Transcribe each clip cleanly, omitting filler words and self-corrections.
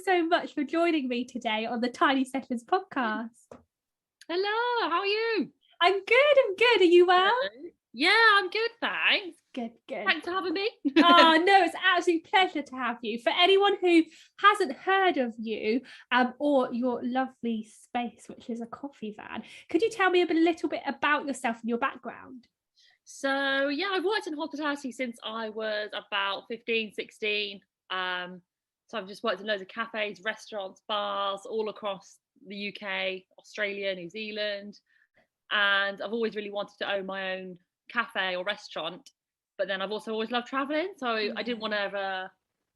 so much for joining me today on the Tiny Sessions podcast. Hello, how are you? I'm good. Are you well? Yeah, I'm good, thanks. Good. Thanks for having me. Oh, no, it's an absolute pleasure to have you. For anyone who hasn't heard of you or your lovely space, which is a coffee van, could you tell me a little bit about yourself and your background? So, yeah, I've worked in hospitality since I was about 15, 16. So I've just worked in loads of cafes, restaurants, bars, all across the UK, Australia, New Zealand. And I've always really wanted to own my own cafe or restaurant. But then I've also always loved traveling. So I didn't want to ever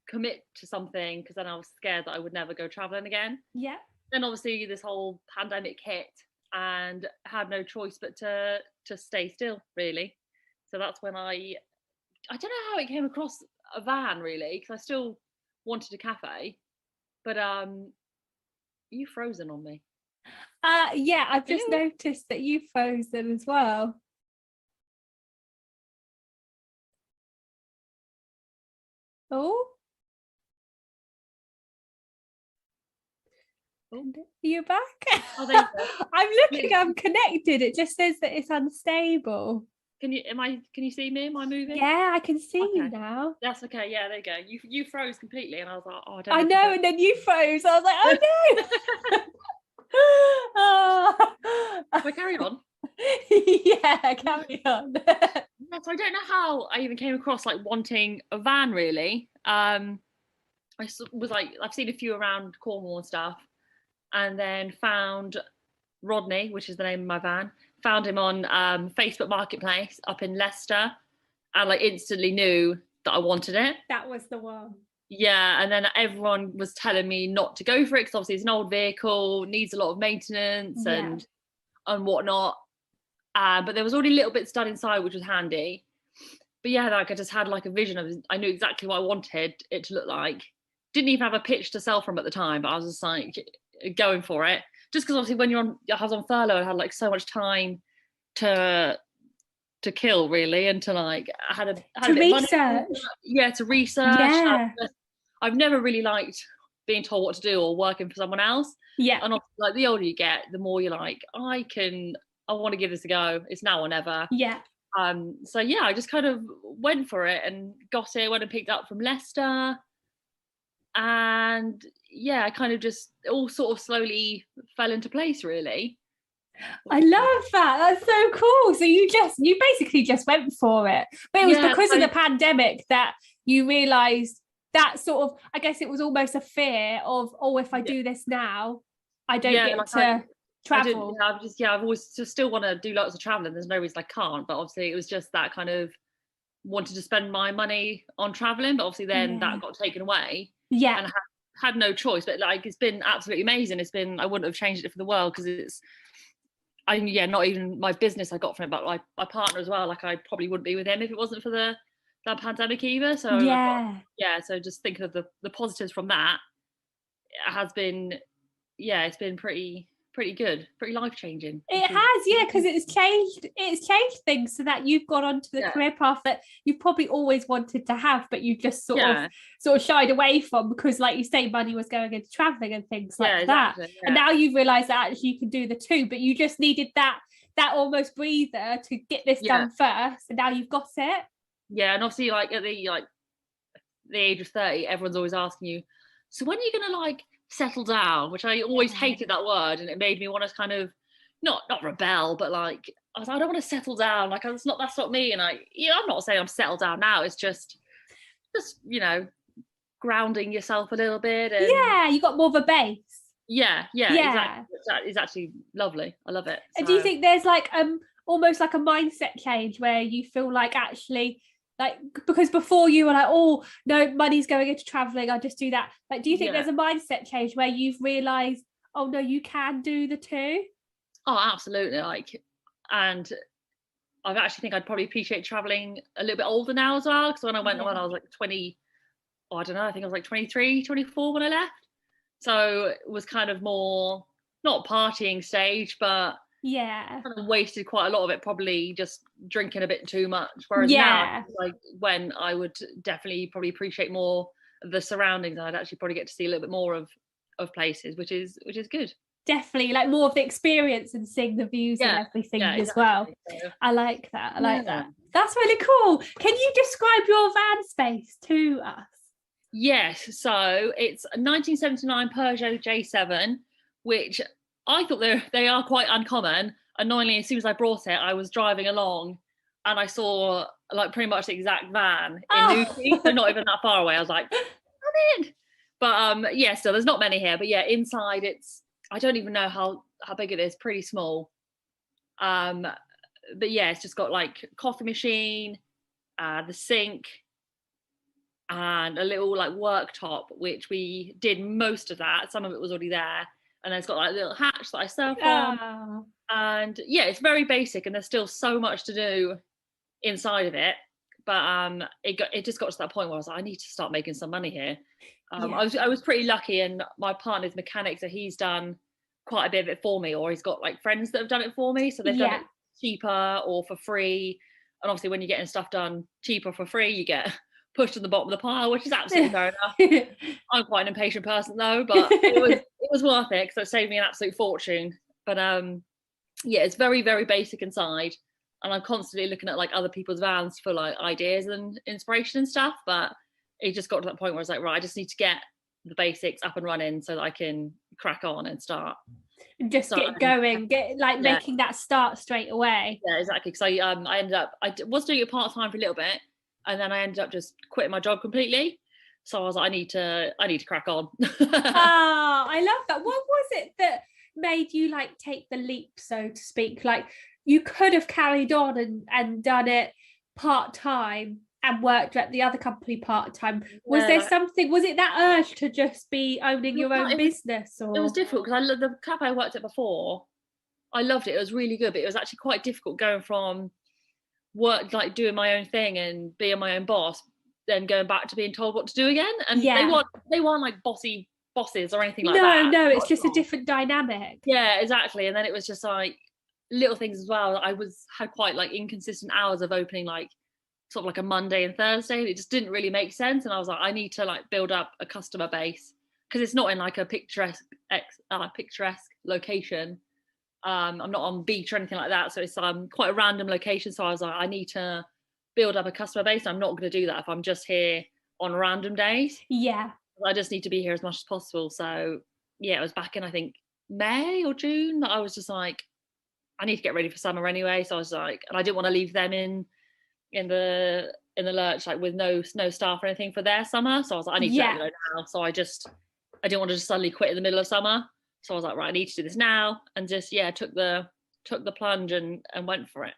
commit to something because then I was scared that I would never go traveling again. Yeah. Then obviously this whole pandemic hit and had no choice but to stay still, really. So that's when I don't know how it came across a van, really, because I still wanted a cafe. But you frozen on me. Yeah, I've just noticed that you frozen as well. Oh. Are you back? Oh, there you go. I'm looking, I'm connected. It just says that it's unstable. Can you see me? Am I moving? Yeah, I can see you now. That's okay. Yeah, there you go. You froze completely, and I was like, oh, I know, and then you froze. I was like, oh no. Oh. We carry on. Yeah, carry on. Yeah, so I don't know how I even came across like wanting a van, really. I was like, I've seen a few around Cornwall and stuff, and then found Rodney, which is the name of my van. Found him on Facebook Marketplace up in Leicester, and like instantly knew that I wanted it. That was the one. Yeah, and then everyone was telling me not to go for it because obviously it's an old vehicle, needs a lot of maintenance and whatnot. But there was already little bits done inside, which was handy. But yeah, like I just had like a vision of, I knew exactly what I wanted it to look like. Didn't even have a pitch to sell from at the time, but I was just like going for it. Just because obviously when I was on furlough, I had like so much time to kill, really, and to like I had a bit research. Of money. Yeah, to research. Yeah. I've never really liked being told what to do or working for someone else. Yeah. And like the older you get, the more you're like, I want to give this a go. It's now or never. Yeah. So yeah, I just kind of went for it and got it. Went and picked it up from Leicester, and yeah, I kind of just all sort of slowly fell into place, really. I love that. That's so cool. So you basically just went for it, but it was because of the pandemic that you realized that sort of, I guess it was almost a fear of, oh, if I do this now, I don't get to travel. I've always just still want to do lots of traveling. There's no reason I can't, but obviously it was just that kind of wanted to spend my money on traveling, but obviously then that got taken away. Yeah. And I had no choice, but like it's been absolutely amazing. I wouldn't have changed it for the world because not even my business I got from it, but my partner as well. Like I probably wouldn't be with him if it wasn't for the pandemic either. So so just thinking of the positives from that, it has been, it's been pretty good, pretty life-changing. It has, because it's changed things so that you've gone onto the career path that you probably always wanted to have, but you just sort of shied away from because, like you say, money was going into traveling and things like that. And now you've realized that actually you can do the two, but you just needed that almost breather to get this done first, and now you've got it. Yeah, and obviously, like at the age of 30, everyone's always asking you, so when are you gonna like settle down? Which I always hated that word, and it made me want to kind of not rebel, but like I was like, I don't want to settle down. Like that's not me. And I'm not saying I'm settled down now. It's just grounding yourself a little bit. And you got more of a base. Yeah. Exactly. It's actually lovely. I love it. And do you think there's like almost like a mindset change where you feel like actually, like, because before you were like, oh no, money's going into traveling, I'll just do that. Like, do you think there's a mindset change where you've realized, oh no, you can do the two? Oh, absolutely. Like, and I actually think I'd probably appreciate traveling a little bit older now as well, because when I went when I was like 20, I don't know, I think I was like 23, 24 when I left. So it was kind of more not partying stage, but kind of wasted quite a lot of it probably just drinking a bit too much. Whereas now, like when I would definitely probably appreciate more the surroundings, I'd actually probably get to see a little bit more of places, which is good. Definitely, like more of the experience and seeing the views and everything as well. So, I like that. I like that. That's really cool. Can you describe your van space to us? Yes, so it's a 1979 Peugeot J7, which I thought they are quite uncommon. Annoyingly, as soon as I brought it, I was driving along and I saw like pretty much the exact van in Newquay, so not even that far away. I was like, I'm in. But yeah, so there's not many here. But yeah, inside I don't even know how big it is, pretty small. But yeah, it's just got like coffee machine, the sink, and a little like worktop, which we did most of that. Some of it was already there. And then it's got like a little hatch that I surf on. And yeah, it's very basic and there's still so much to do inside of it. But it just got to that point where I was like, I need to start making some money here. I was pretty lucky, and my partner's mechanic, so he's done quite a bit of it for me, or he's got like friends that have done it for me, so they've done it cheaper or for free. And obviously when you're getting stuff done cheaper for free, you get pushed to the bottom of the pile, which is absolutely fair enough. I'm quite an impatient person though, but it was worth it because it saved me an absolute fortune. But yeah, it's very, very basic inside, and I'm constantly looking at like other people's vans for like ideas and inspiration and stuff. But it just got to that point where I was like, right, I just need to get the basics up and running so that I can crack on and start. Just get going, making that start straight away. Yeah, exactly. Because I ended up, I was doing it part-time for a little bit, and then I ended up just quitting my job completely. So I was like, I need to crack on. I love that. What was it that made you like take the leap, so to speak? Like you could have carried on and done it part-time and worked at the other company part-time. Was there something, was it that urge to just be owning your own business? Or? It was difficult because the cafe I worked at before, I loved it. It was really good, but it was actually quite difficult going from work, like doing my own thing and being my own boss, then going back to being told what to do again. And they weren't like bossy bosses or anything like that. No, it's just a different dynamic. Yeah, exactly. And then it was just like little things as well. I had quite like inconsistent hours of opening, like sort of like a Monday and Thursday. It just didn't really make sense. And I was like, I need to like build up a customer base, because it's not in like a picturesque location. I'm not on beach or anything like that. So it's quite a random location. So I was like, I need to build up a customer base. I'm not going to do that if I'm just here on random days. Yeah. I just need to be here as much as possible. So yeah, it was back in, I think, May or June that I was just like, I need to get ready for summer anyway. So I was like, and I didn't want to leave them in the lurch, like with no staff or anything for their summer. So I was like, I need to let you know now. So I didn't want to just suddenly quit in the middle of summer. So I was like, right, I need to do this now, and just took the plunge and went for it.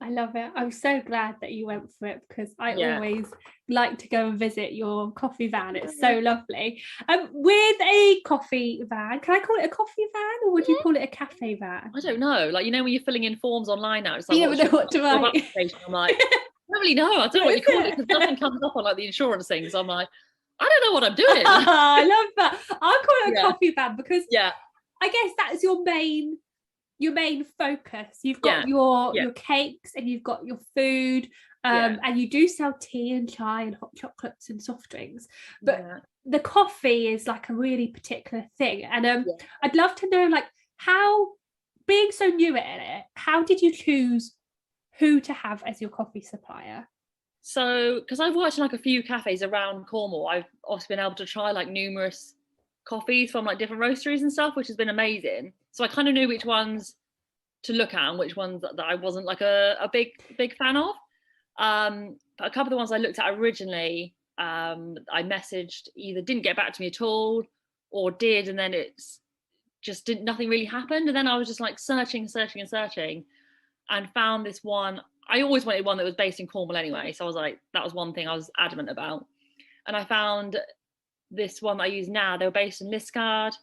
I love it. I'm so glad that you went for it, because I always like to go and visit your coffee van. It's so lovely. With a coffee van, can I call it a coffee van, or would you call it a cafe van? I don't know. Like, when you're filling in forms online now, it's like, you never know what to write. I'm like, I don't really know. I don't know what you call it, because nothing comes up on like the insurance things. I'm like, I don't know what I'm doing. I love that. I'll call it a coffee van, because I guess that's your main focus. You've got your cakes, and you've got your food, and you do sell tea and chai and hot chocolates and soft drinks, but the coffee is like a really particular thing. And I'd love to know, like, how, being so new at it, how did you choose who to have as your coffee supplier? So, because I've worked in like a few cafes around Cornwall, I've also been able to try like numerous coffees from like different roasteries and stuff, which has been amazing. So I kind of knew which ones to look at and which ones that I wasn't like a big fan of. But a couple of the ones I looked at originally, I messaged, either didn't get back to me at all, or did, and then it's just nothing really happened. And then I was just like searching, and found this one. I always wanted one that was based in Cornwall anyway, so I was like, that was one thing I was adamant about. And I found this one that I use now. They were based in Liscard,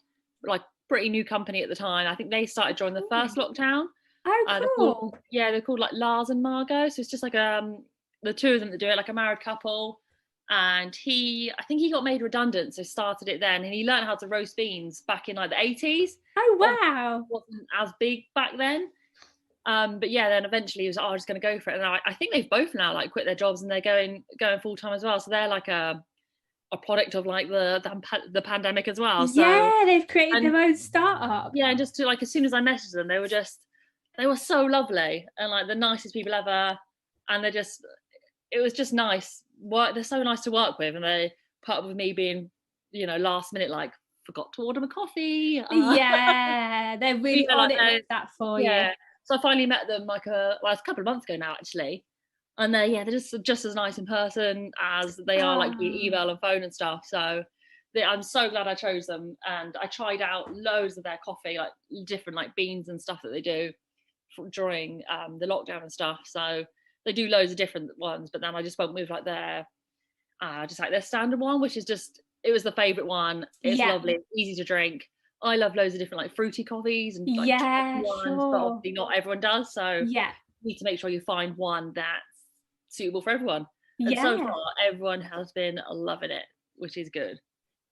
like pretty new company at the time. I think they started during the first lockdown. Oh, cool. They're called like Lars and Margot. So it's just like the two of them that do it, like a married couple. And I think he got made redundant, so started it then. And he learned how to roast beans back in like the 80s. Oh, wow. It wasn't as big back then. But yeah, then eventually he was like, I'm just going to go for it. And I think they've both now like quit their jobs, and they're going full time as well. So they're like a product of like the pandemic as well. So yeah, they've created their own startup. Yeah, and just to like, as soon as I messaged them, they were so lovely and like the nicest people ever. And it was just nice. They're so nice to work with, and they put up with me being, last minute, like, forgot to order my coffee. Yeah, they're really on it with that for you. So I finally met them it's a couple of months ago now, actually. And they're just as nice in person as they are like via email and phone and stuff. So I'm so glad I chose them. And I tried out loads of their coffee, like different like beans and stuff that they do during the lockdown and stuff. So they do loads of different ones, but then I just went with like their standard one, which is it was the favorite one. It's lovely, easy to drink. I love loads of different like fruity coffees and like ones, but obviously not everyone does. So you need to make sure you find one that's suitable for everyone. And so far, everyone has been loving it, which is good.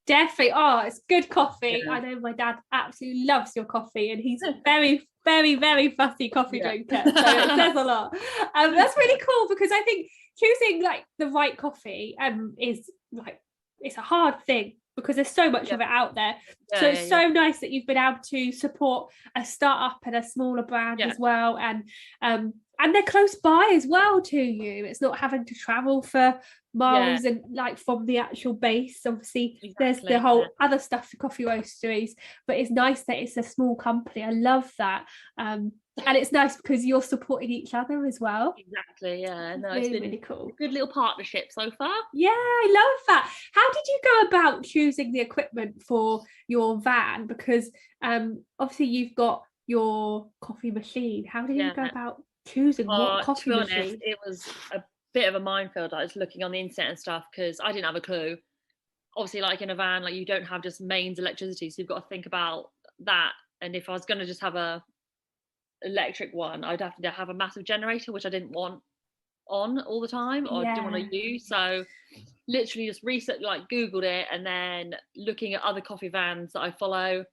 Definitely. Oh, it's good coffee. I know my dad absolutely loves your coffee, and he's a very, very, very fussy coffee drinker. So it says a lot. That's really cool, because I think choosing like the right coffee is like, it's a hard thing because there's so much of it out there. So it's so nice that you've been able to support a startup and a smaller brand as well, and they're close by as well to you. It's not having to travel for miles and like from the actual base. Obviously there's the whole other stuff for coffee roasteries, but it's nice that it's a small company. I love that. And it's nice because you're supporting each other as well. Exactly. Yeah. No, it's been really cool. Good little partnership so far. Yeah, I love that. How did you go about choosing the equipment for your van? Because obviously you've got your coffee machine. How did you go about choosing what coffee machine? To be honest, it was a bit of a minefield. I was looking on the internet and stuff because I didn't have a clue. Obviously, like in a van, like you don't have just mains electricity, so you've got to think about that. And if I was going to just have a electric one, I'd have to have a massive generator, which I didn't want on all the time, or I didn't want to use. So literally just googled it, and then looking at other coffee vans that I follow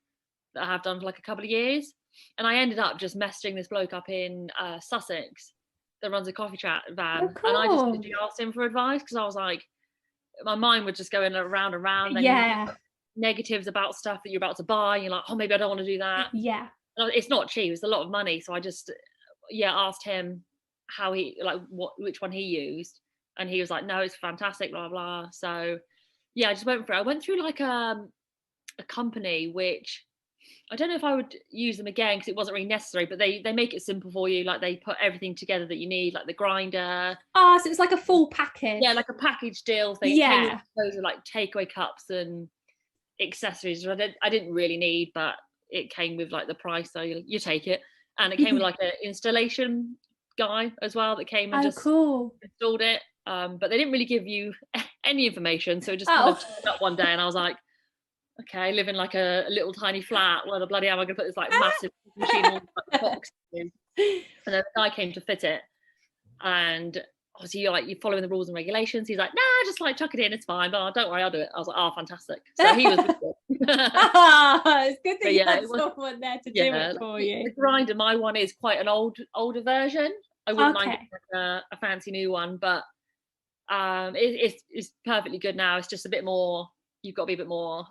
that I have done for like a couple of years, and I ended up just messaging this bloke up in Sussex that runs a coffee chat van. Oh, cool. And I just literally asked him for advice because I was like, my mind would just go in around and around. And negatives about stuff that you're about to buy, you're like, oh, maybe I don't want to do that. It's not cheap, it's a lot of money. So I just asked him how he which one he used, and he was like, no, it's fantastic, blah blah. So I just went through like a company which I don't know if I would use them again because it wasn't really necessary, but they make it simple for you. Like they put everything together that you need, like the grinder. So it's like a full package. Yeah, like a package deal thing. Yeah. Those are like takeaway cups and accessories I didn't really need, but it came with like the price, so you take it. And it came with like an installation guy as well that came and installed it. But they didn't really give you any information, so it just kind of turned up one day, and I was like, okay, I live in like a little tiny flat. Where the bloody hell am I going to put this like massive machine on the box? And then the guy came to fit it, and obviously you're following the rules and regulations. He's like, nah, just like chuck it in, it's fine. But don't worry, I'll do it. I was like, oh, fantastic. So he was good. It's good that you had someone there to do it for you. The grinder, my one is quite an older version. I wouldn't mind a fancy new one, but it's perfectly good now. It's just a bit more. You've got to be a bit more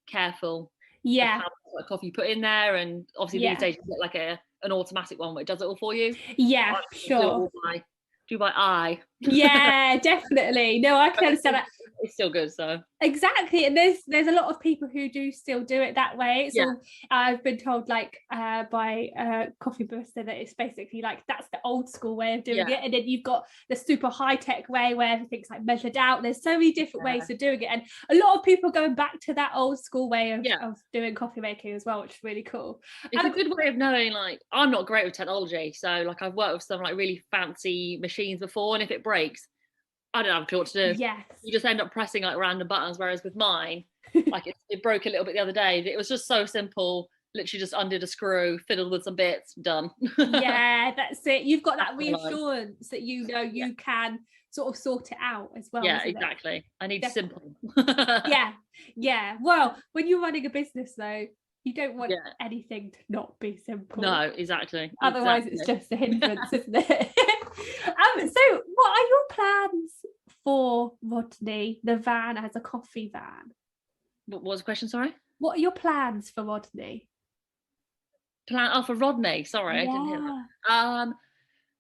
careful. Yeah. How much coffee you put in there, and obviously these days you get like an automatic one which does it all for you. Yeah, sure. Do by eye. Yeah, definitely. No, I can understand that. It's still good, so exactly. And there's a lot of people who do still do it that way. It's all, I've been told by a coffee barista that it's basically like that's the old school way of doing it, and then you've got the super high-tech way where everything's like measured out. There's so many different ways of doing it, and a lot of people going back to that old school way of doing coffee making as well, which is really cool. It's a good way of knowing, like, I'm not great with technology, so like I've worked with some like really fancy machines before, and if it breaks, I don't have a clue what to do. Yes. You just end up pressing like random buttons, whereas with mine, like it broke a little bit the other day. It was just so simple. Literally just undid a screw, fiddled with some bits, done. Yeah, that's it. You've got that reassurance that you know you can sort of sort it out as well. Yeah, exactly. I need simple. Yeah. Well, when you're running a business though, you don't want anything to not be simple. No, exactly. Otherwise it's just a hindrance, isn't it? So what are your plans for Rodney the van as a coffee van? What was the question, sorry? What are your plans for Rodney? For Rodney, sorry, I didn't hear that.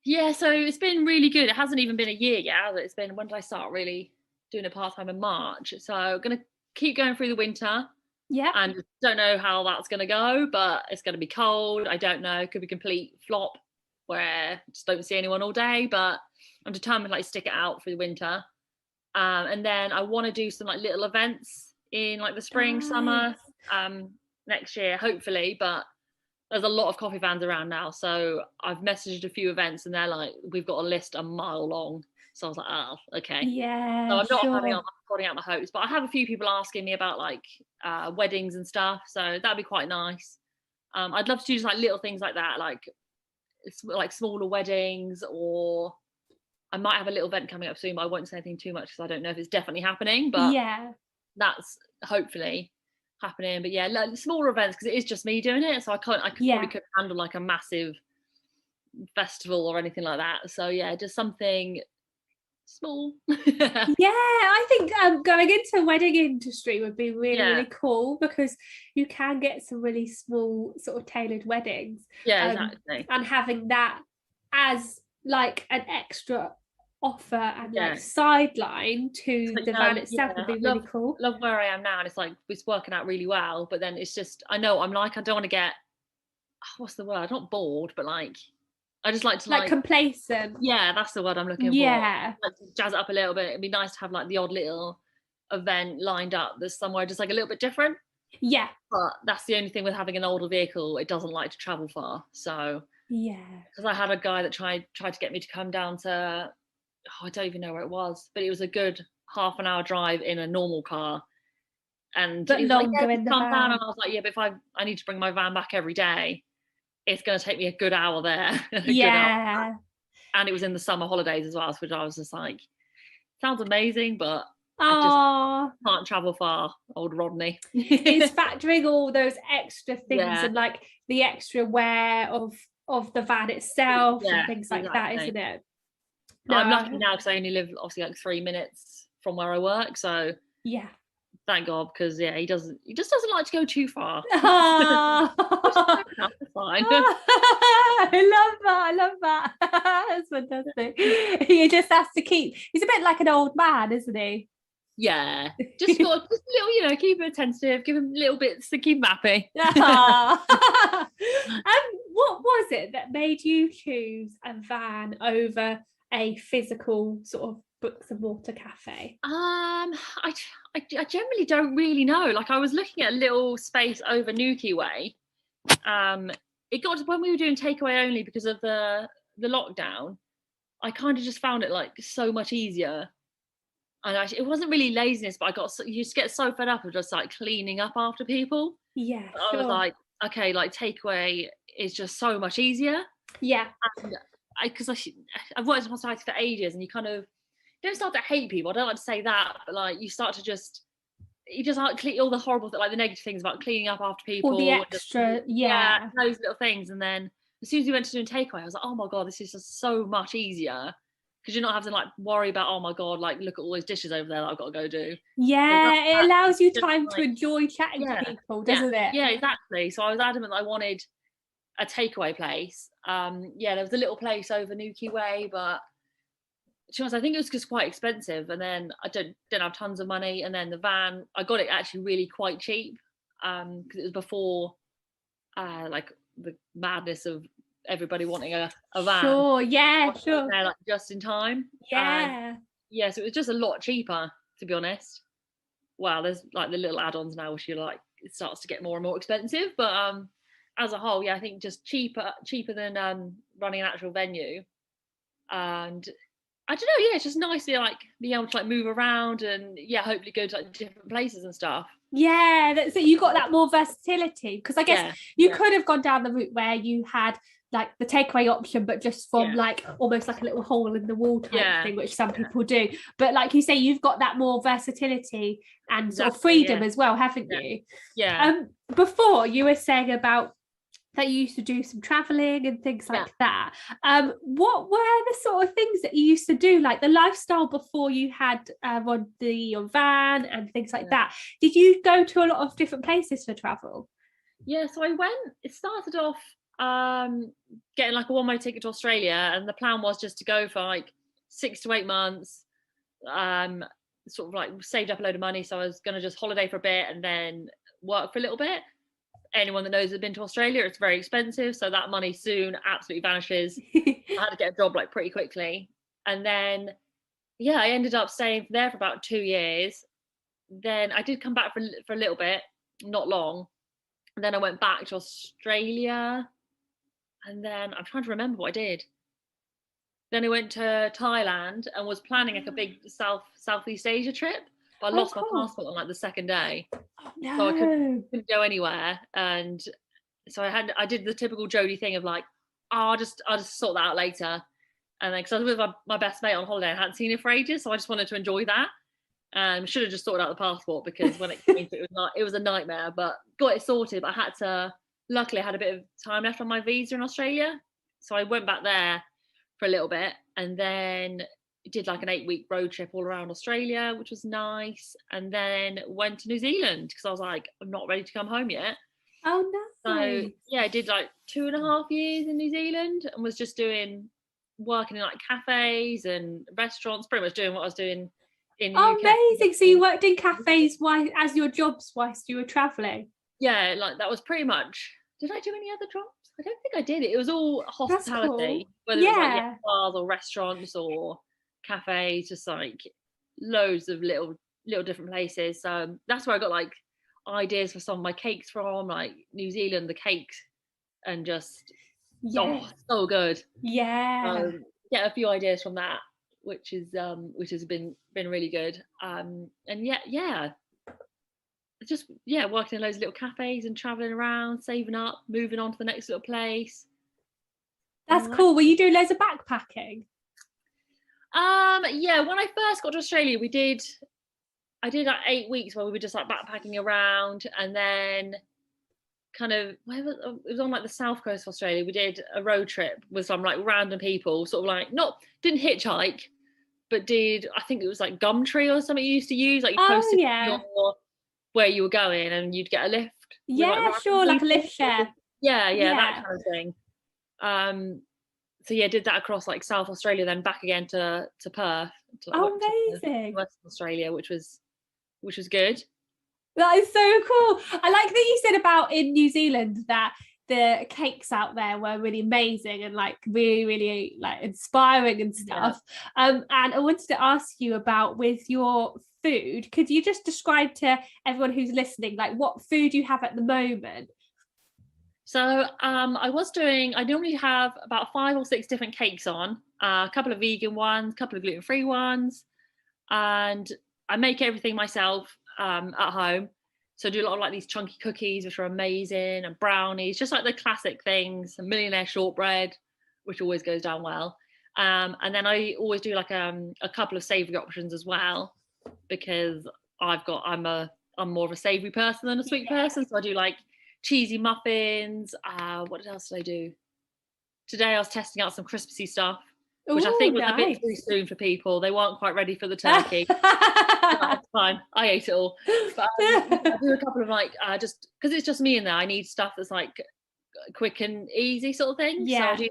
Yeah, so it's been really good. It hasn't even been a year yet. It's been, when did I start really doing it part-time? In March. So I'm going to keep going through the winter. Yeah. And don't know how that's going to go, but it's going to be cold. I don't know. It could be complete flop where I just don't see anyone all day, but I'm determined to like stick it out through the winter. And then I want to do some like little events in like the spring, summer, next year, hopefully. But there's a lot of coffee vans around now. So I've messaged a few events and they're like, we've got a list a mile long. So I was like, oh, okay. Yeah. So I'm not holding out my hopes, but I have a few people asking me about like weddings and stuff. So that'd be quite nice. I'd love to do just like little things like that, like smaller weddings, or I might have a little event coming up soon, but I won't say anything too much because I don't know if it's definitely happening, but yeah, that's hopefully happening. But yeah, like smaller events, because it is just me doing it, so I probably couldn't handle like a massive festival or anything like that. So yeah, just something small. Yeah, I think going into the wedding industry would be really cool, because you can get some really small sort of tailored weddings. Exactly. And having that as like an extra offer and like sideline to the van itself would be really cool. Love where I am now, and it's like it's working out really well, but then it's just, I know I'm like, I don't want to get, what's the word, not bored, but like I just like to like complacent. Yeah, that's the word I'm looking for. Like to jazz it up a little bit. It'd be nice to have like the odd little event lined up that's somewhere just like a little bit different. Yeah. But that's the only thing with having an older vehicle, it doesn't like to travel far. So because I had a guy that tried to get me to come down to, I don't even know where it was, but it was a good half an hour drive in a normal car. And but longer in the van. Down, and I was like, yeah, but if I need to bring my van back every day, it's going to take me a good hour there. Good hour. And it was in the summer holidays as well, which I was just like, sounds amazing, but I just can't travel far, old Rodney. It's factoring all those extra things and like the extra wear of the van itself and things like that, isn't it? No, I'm lucky now because I only live obviously like 3 minutes from where I work, so thank God, because he just doesn't like to go too far. That's fine. I love that. That's fantastic. He just has to he's a bit like an old man, isn't he? Yeah, just got just little, keep him attentive, give him little bits to keep him happy. What was it that made you choose a van over a physical sort of bricks and mortar cafe? I generally don't really know. Like I was looking at a little space over Newquay Way. It got to when we were doing takeaway only because of the lockdown. I kind of just found it like so much easier. And it wasn't really laziness, but you just get so fed up of just like cleaning up after people. Yeah, I was like, okay, like takeaway is just so much easier. Yeah. And because I've worked in hospitality for ages, and you kind of don't start to hate people. I don't like to say that, but like you start to you just like all the horrible, like the negative things about cleaning up after people. All the extra, those little things. And then as soon as we went to doing takeaway, I was like, oh my God, this is just so much easier. Because you're not having to like worry about, oh my God, like look at all those dishes over there that I've got to go do. Yeah, it allows you time to enjoy chatting to people, doesn't it? Yeah, exactly. So I was adamant that I wanted a takeaway place. There was a little place over Newquay Way, but to be honest, I think it was just quite expensive. And then I didn't have tons of money. And then the van, I got it actually really quite cheap because it was before like the madness of everybody wanting a van. Sure, sure. There, like just in time. Yeah. So it was just a lot cheaper, to be honest. Well, there's like the little add-ons now, which it starts to get more and more expensive. But as a whole, I think just cheaper than running an actual venue. And I don't know, it's just nice to like be able to like move around and hopefully go to like different places and stuff. Yeah, so you got that more versatility, because I guess you could have gone down the route where you had like the takeaway option, but just from like almost like a little hole in the wall type thing, which some people do. But like you say, you've got that more versatility and sort of freedom as well, haven't you? Yeah. Before you were saying about that you used to do some traveling and things like that. What were the sort of things that you used to do, like the lifestyle before you had on your van and things like that? Did you go to a lot of different places for travel? Yeah, so it started off getting like a one-way ticket to Australia, and the plan was just to go for like 6 to 8 months, sort of like saved up a load of money, so I was going to just holiday for a bit and then work for a little bit. Anyone that knows has been to Australia, it's very expensive, so that money soon absolutely vanishes. I had to get a job like pretty quickly, and then I ended up staying there for about 2 years. Then I did come back for a little bit, not long, and then I went back to Australia, and then I'm trying to remember what I did. Then I went to Thailand and was planning like a big Southeast Asia trip, but I lost my passport on like the second day. Oh, no. So I couldn't go anywhere, and so I did the typical Jodie thing of like, I'll just sort that out later. And then because I was with my best mate on holiday, I hadn't seen her for ages, so I just wanted to enjoy that. And should have just sorted out the passport, because when it came to it was a nightmare. But got it sorted. But luckily I had a bit of time left on my visa in Australia, so I went back there for a little bit, and then did like an 8-week road trip all around Australia, which was nice, and then went to New Zealand because I was like, I'm not ready to come home yet. Oh no. So I did like 2.5 years in New Zealand, and was just working in like cafes and restaurants, pretty much doing what I was doing in the UK. Amazing. So you worked in cafes as your jobs whilst you were traveling? Yeah, like that was pretty much. Did I do any other jobs? I don't think I did. It was all hospitality, whether it was like bars or restaurants or cafes, just like loads of little different places. So that's where I got like ideas for some of my cakes from, like New Zealand, the cakes, and just so good. Yeah. Get a few ideas from that, which has been really good. And just working in loads of little cafes and traveling around, saving up, moving on to the next little place. That's cool. Were you doing loads of backpacking? When I first got to Australia, I did like 8 weeks where we were just like backpacking around, and then it was on like the south coast of Australia. We did a road trip with some like random people, sort of like didn't hitchhike, but I think it was like Gumtree or something you used to use, like you posted where you were going and you'd get a lift. Yeah, like, sure, like a lift share. Yeah, that kind of thing. Did that across like South Australia, then back again to Perth. Amazing. Western Australia, which was good. That is so cool. I like that you said about in New Zealand that the cakes out there were really amazing and like really, really like inspiring and stuff. And I wanted to ask you about with your food. Could you just describe to everyone who's listening like what food you have at the moment? So I normally have about 5 or 6 different cakes on, a couple of vegan ones, a couple of gluten-free ones, and I make everything myself at home. So I do a lot of like these chunky cookies, which are amazing, and brownies, just like the classic things, a millionaire shortbread, which always goes down well. And then I always do like a couple of savoury options as well, because I'm more of a savoury person than a sweet person. So I do like cheesy muffins. What else did I do? Today I was testing out some crispy stuff, which I think was a bit too soon for people. They weren't quite ready for the turkey. That's fine. I ate it all. But I do a couple of like, just because it's just me in there, I need stuff that's like quick and easy sort of thing. Yeah. So I do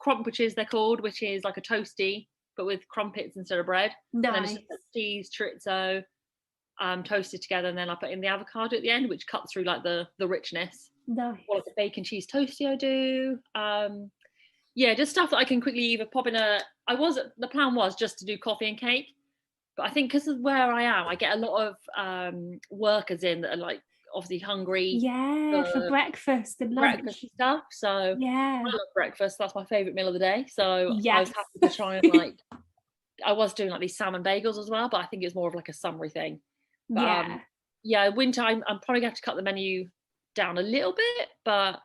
crumpeters, they're called, which is like a toasty, but with crumpets instead of bread. Nice. And then it's just like cheese, chorizo, toasted together, and then I put in the avocado at the end, which cuts through like the richness. Nice. Or like a bacon cheese toasty I do. Just stuff that I can quickly either pop in the plan was just to do coffee and cake, but I think because of where I am, I get a lot of workers in that are like obviously hungry for breakfast and lunch. Breakfast stuff. So I love breakfast. That's my favourite meal of the day. So I was happy to try and like I was doing like these salmon bagels as well, but I think it's more of like a summery thing. But, winter I'm probably going to have to cut the menu down a little bit, but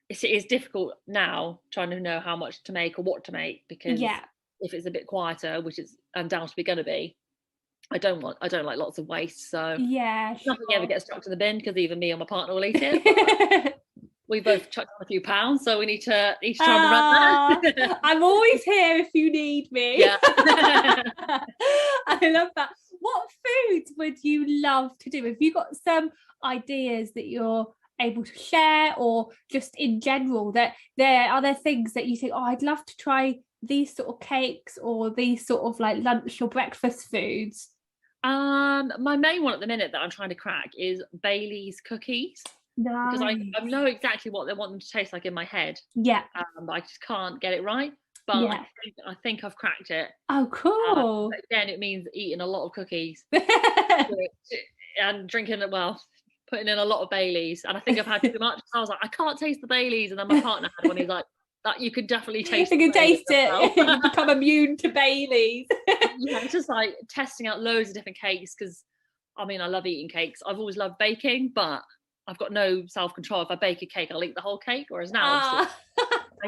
it is difficult now trying to know how much to make or what to make, because if it's a bit quieter, which it's undoubtedly going to be, I don't like lots of waste. So nothing ever gets chucked in the bin, because either me or my partner will eat it. we both chucked on a few pounds, so we need to each try and prevent that. I'm always here if you need me. Yeah. I love that. What foods would you love to do? Have you got some ideas that you're able to share, or just in general that are there things that you think, oh, I'd love to try these sort of cakes or these sort of like lunch or breakfast foods? My main one at the minute that I'm trying to crack is Bailey's cookies. Nice. Because I know exactly what they want them to taste like in my head. Yeah. But I just can't get it right. But yeah. I think I've cracked it. Oh, cool. But again, it means eating a lot of cookies and drinking, putting in a lot of Baileys. And I think I've had too much. So I was like, I can't taste the Baileys. And then my partner had one. He's like, that you could definitely taste it. You can taste it. You become immune to Baileys. Yeah, it's just like testing out loads of different cakes, because I mean, I love eating cakes. I've always loved baking, but I've got no self-control. If I bake a cake, I'll eat the whole cake. Whereas now I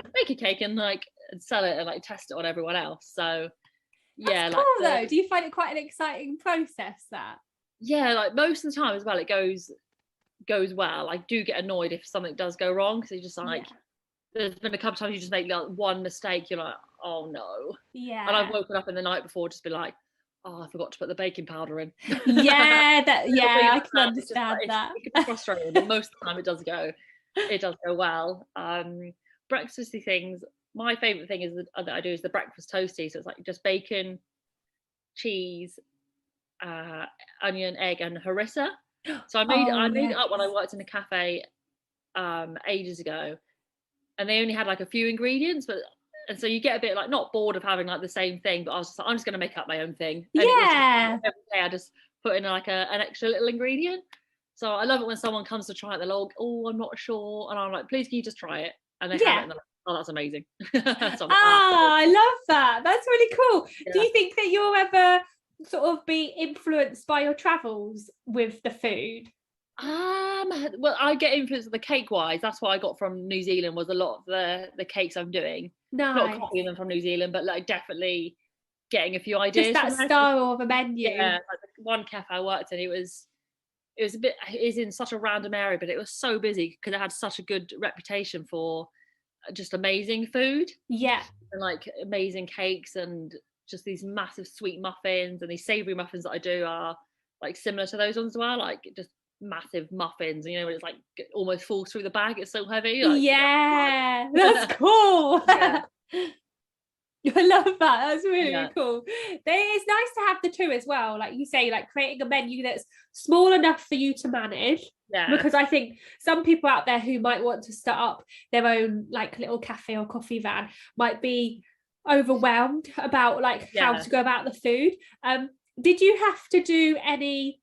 can bake a cake and sell it and test it on everyone else. So yeah. That's cool though. Do you find it quite an exciting process, that? Yeah, most of the time as well, it goes well. I do get annoyed if something does go wrong, because it's just there's been a couple of times you just make one mistake, you're like, oh no. Yeah. And I've woken up in the night before just be like, oh, I forgot to put the baking powder in. Yeah, I can understand that. It can be frustrating, but most of the time it does go well. Breakfasty things, my favourite thing that I do is the breakfast toasty. So it's like just bacon, cheese, onion, egg, and harissa. So I made it up when I worked in a cafe ages ago, and they only had a few ingredients, and so you get a bit not bored of having the same thing, but I was just like, I'm just going to make up my own thing. And every day I just put in an extra little ingredient. So I love it when someone comes to try it, they're like, oh, I'm not sure, and I'm like, please can you just try it? And they have it, and they're like, oh, that's amazing. So I love that. That's really cool. Yeah. Do you think that you'll ever sort of be influenced by your travels with the food? Well, I get influenced the cake wise. That's what I got from New Zealand, was a lot of the cakes I'm doing. Nice. Not copying them from New Zealand, but definitely getting a few ideas. Just that style of a menu. Yeah, one cafe I worked in, it was in such a random area, but it was so busy because it had such a good reputation for just amazing food. Yeah. And amazing cakes, and just these massive sweet muffins, and these savoury muffins that I do are similar to those ones as well, just massive muffins, it's it almost falls through the bag, it's so heavy. That's cool. Yeah. I love that. That's really cool. It's nice to have the two as well, like you say, creating a menu that's small enough for you to manage. Yeah. Because I think some people out there who might want to start up their own little cafe or coffee van might be overwhelmed about how to go about the food. Did you have to do any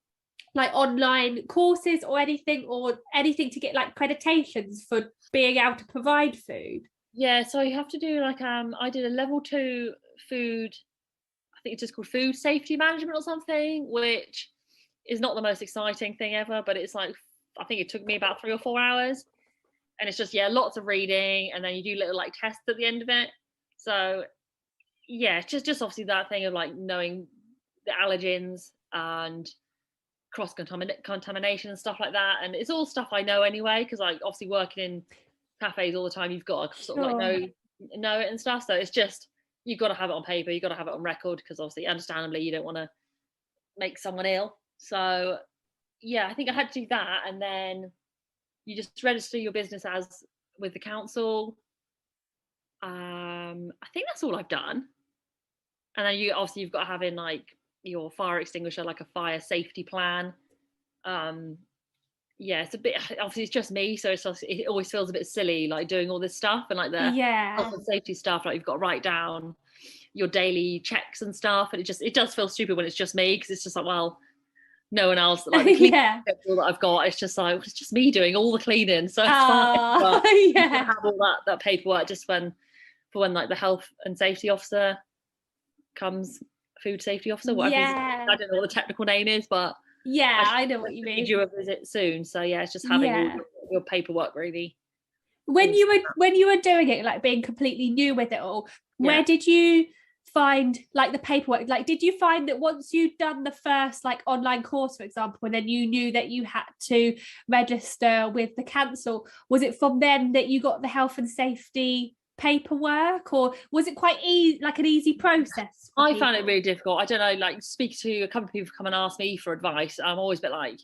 online courses or anything to get accreditations for being able to provide food? Yeah, so you have to do I did a level 2 food, I think it's just called food safety management or something, which is not the most exciting thing ever, but it's I think it took me about 3 or 4 hours, and it's just lots of reading, and then you do little tests at the end of it. So yeah, just obviously that thing of knowing the allergens and cross contamination and stuff like that, and it's all stuff I know anyway, because obviously working in cafes all the time, you've got to sort of know it and stuff. So it's just, you've got to have it on paper, you've got to have it on record, because obviously understandably you don't want to make someone ill. So yeah, I think I had to do that, and then you just register your business as with the council. I think that's all I've done. And then you've got to have in your fire extinguisher, a fire safety plan. It's a bit, obviously it's just me, so it always feels a bit silly doing all this stuff, and the health and safety stuff, you've got to write down your daily checks and stuff, and it does feel stupid when it's just me, because it's just well, no one else, the cleaning schedule that I've got, it's just it's just me doing all the cleaning, so it's fine. But you have all that paperwork just when the health and safety officer comes, food safety officer, whatever. I don't know what the technical name is, but I know what you mean. You a visit soon, so it's just having all your paperwork really. When you were doing it, being completely new with it all, where did you find like the paperwork? Like, did you find that once you'd done the first like online course, for example, and then you knew that you had to register with the council, was it from then that you got the health and safety paperwork, or was it quite like an easy process? I found it really difficult. I don't know, like speak to a couple of people come and ask me for advice. I'm always a bit like,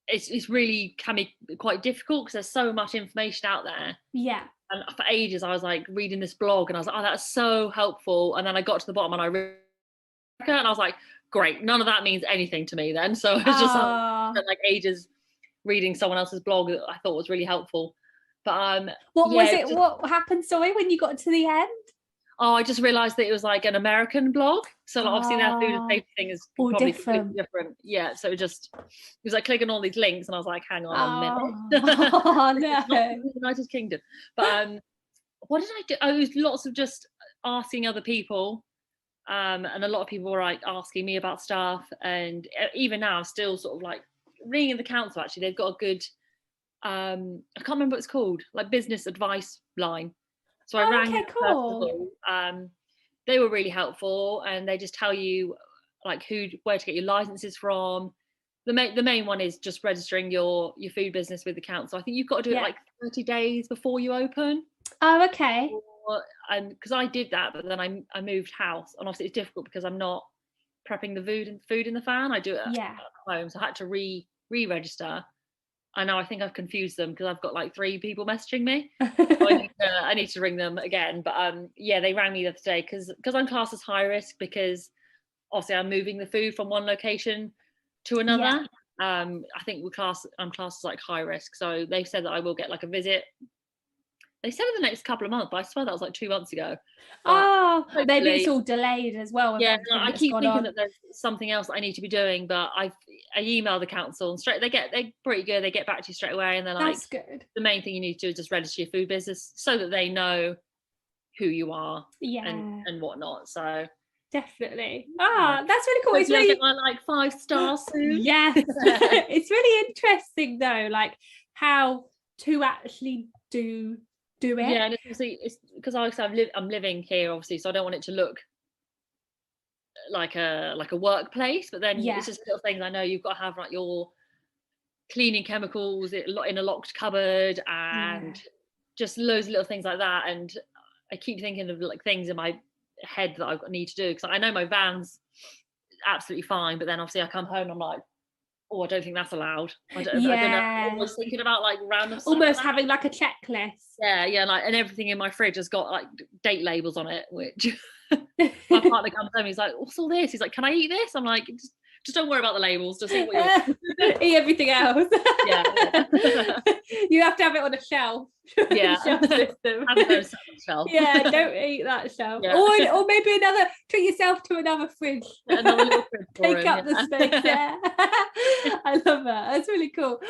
it's really can be quite difficult because there's so much information out there. Yeah. And for ages, I was like reading this blog and I was like, oh, that's so helpful. And then I got to the bottom and I read it and I was like, great, none of that means anything to me then. So it's just like ages reading someone else's blog that I thought was really helpful. But what happened, sorry, when you got to the end? Oh, I just realised that it was like an American blog. So like, obviously their food and safety thing is probably different. Yeah. So it was like clicking all these links and I was like, hang on a minute. Oh no. United Kingdom. But what did I do? Oh, it was lots of just asking other people. And a lot of people were like asking me about stuff. And even now I'm still sort of like ringing the council. Actually, they've got a good I can't remember what it's called, like business advice line. So I rang them first of all. They were really helpful, and they just tell you like where to get your licenses from. The main one is just registering your food business with the council. I think you've got to do it like 30 days before you open. Oh, okay. And because I did that, but then I moved house, and obviously it's difficult because I'm not prepping the food in the fan. I do it at home, so I had to re-register. I know, I think I've confused them because I've got like 3 people messaging me. So I need to ring them again. But they rang me the other day because I'm classed as high risk because obviously I'm moving the food from one location to another. I think I'm classed as like high risk. So they've said that I will get like a visit. They said in the next couple of months, but I swear that was like 2 months ago. Maybe it's all delayed as well. Yeah, I keep thinking that there's something else that I need to be doing, but I email the council and they're pretty good. They get back to you straight away, and they're like, that's good. The main thing you need to do is just register your food business so that they know who you are, and whatnot. So definitely. That's really cool. It's really get my like 5 stars soon. Yeah, it's really interesting though, like how to actually do it. Yeah, and it's because I'm living here obviously, so I don't want it to look like a workplace, but then it's just little things. I know you've got to have like your cleaning chemicals in a locked cupboard and just loads of little things like that. And I keep thinking of like things in my head that I need to do because I know my van's absolutely fine, but then obviously I come home and I'm like, oh, I don't think that's allowed. I don't know. I was thinking about like random stuff almost like having like a checklist. Yeah, like, and everything in my fridge has got like date labels on it, which my partner comes home, he's like, what's all this? He's like, can I eat this? I'm like, just don't worry about the labels, just eat what you eat everything else. Yeah. You have to have it on a shelf. Yeah. Shelf system. Have it on a shelf. Yeah, don't eat that shelf. Yeah. Or maybe treat yourself to another fridge. Another little fridge Take up the space. Yeah. I love that. That's really cool.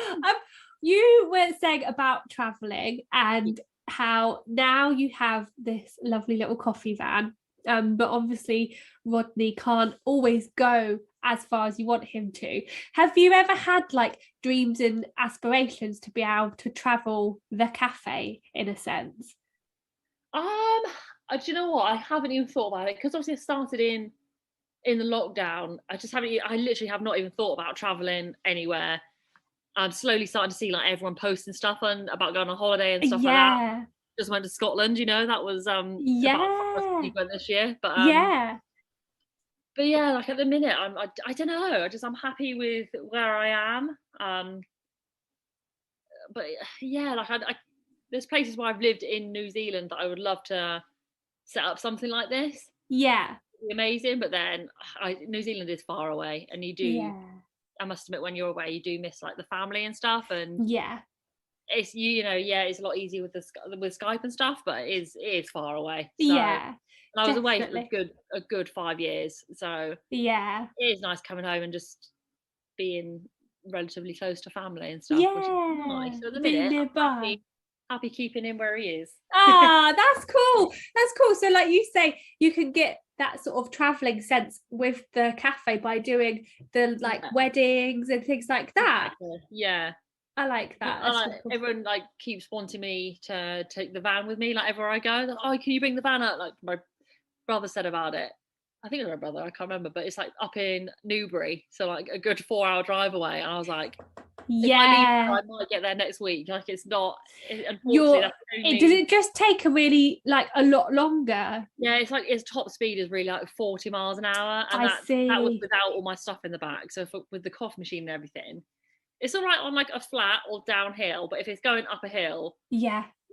You were saying about traveling and how now you have this lovely little coffee van, but obviously Rodney can't always go as far as you want him to. Have you ever had like dreams and aspirations to be able to travel the cafe in a sense? Do you know what? I haven't even thought about it because obviously I started in the lockdown. I literally have not even thought about traveling anywhere. I'm slowly starting to see like everyone posting stuff about going on holiday and stuff like that. Just went to Scotland, that was about went this year. But But yeah, like at the minute, I don't know. I'm happy with where I am. But yeah, like there's places where I've lived in New Zealand that I would love to set up something like this. Yeah, it'd be amazing. But then New Zealand is far away, and you do. Yeah. I must admit, when you're away, you do miss like the family and stuff. And it's it's a lot easier with Skype and stuff, but it is far away. So. Yeah. And I was away for a good 5 years, so it is nice coming home and just being relatively close to family and stuff, which is nice. So at the minute, I'm happy keeping him where he is. That's cool. That's cool. So like you say, you can get that sort of traveling sense with the cafe by doing the like weddings and things like that. Yeah. I like that. Cool. Everyone like keeps wanting me to take the van with me, like everywhere I go. Like, oh, can you bring the van out? Like my brother said about it. I think it was my brother, I can't remember, but it's like up in Newbury, so like a good 4-hour drive away. And I was like, if I leave, I might get there next week. Like, it's not, unfortunately, that's only... Does it just take a lot longer? Yeah, it's like its top speed is really like 40 miles an hour, and that was without all my stuff in the back. So with the coffee machine and everything, it's all right on like a flat or downhill, but if it's going up a hill,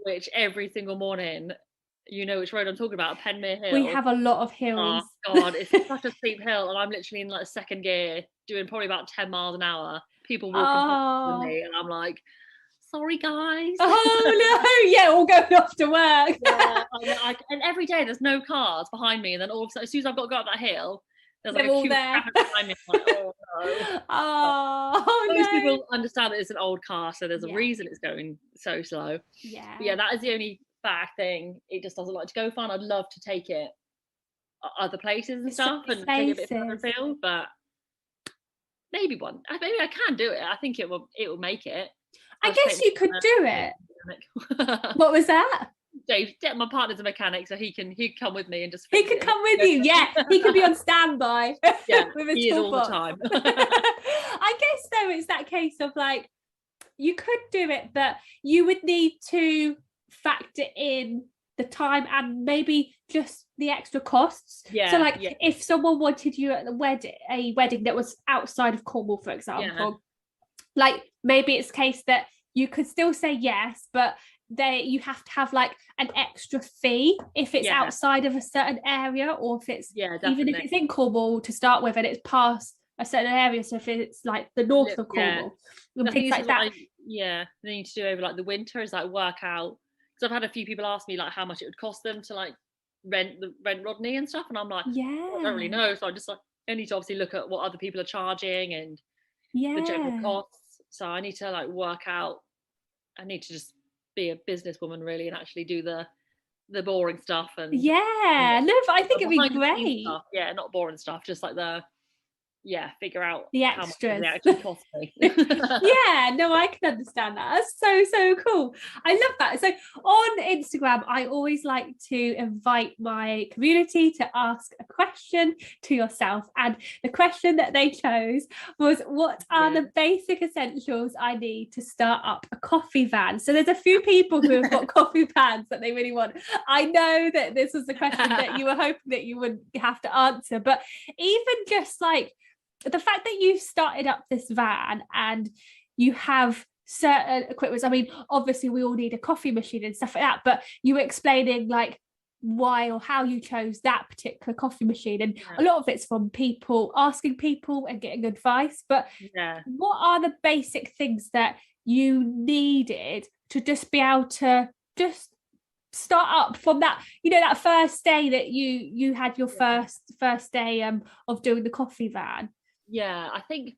which every single morning, you know which road I'm talking about, Penmere Hill. We have a lot of hills. Oh God, it's such a steep hill, and I'm literally in like second gear, doing probably about 10 miles an hour. People walking past me, and I'm like, sorry guys. Oh no, yeah, all going off to work. Yeah, and every day there's no cars behind me, and then all of a sudden, as soon as I've got to go up that hill, there's like a queue behind me. I'm like, oh no. Most people understand that it's an old car, so there's a reason it's going so slow. Yeah. But yeah, that is the only bad thing. It just doesn't like to go far. And I'd love to take it other places and stuff and take it a bit further afield, but maybe I can do it. I think it will make it. I guess you could do it. What was that? Dave, my partner's a mechanic, so he can come with me and just. He could come with you, yeah. He could be on standby. Yeah, with his he is all the time. I guess though, it's that case of like, you could do it, but you would need to factor in the time and maybe just the extra costs. Yeah. So like, if someone wanted you at a wedding that was outside of Cornwall, for example, like maybe it's a case that you could still say yes, but you have to have like an extra fee if it's outside of a certain area, or if it's even if it's in Cornwall to start with and it's past a certain area. So if it's like the north of Cornwall and things like that. They need to do over like the winter is like work out, because I've had a few people ask me like how much it would cost them to like rent Rodney and stuff, and I'm like, I don't really know. So I need to obviously look at what other people are charging and the general costs. So I need to like work out. I need to just be a businesswoman really and actually do the boring stuff and but I think it'd be great. Yeah, not boring stuff, just like figure out the extras. How much they actually cost me. I can understand that. That's so cool. I love that. So on Instagram, I always like to invite my community to ask a question to yourself, and the question that they chose was, what are the basic essentials I need to start up a coffee van? So there's a few people who have got coffee vans that they really want. I know that this was the question that you were hoping that you wouldn't have to answer, but even just like the fact that you've started up this van and you have certain equipment. I mean, obviously we all need a coffee machine and stuff like that, but you were explaining like why or how you chose that particular coffee machine, and a lot of it's from people asking people and getting advice. But what are the basic things that you needed to just be able to just start up from that, that first day that you had your first day of doing the coffee van? I think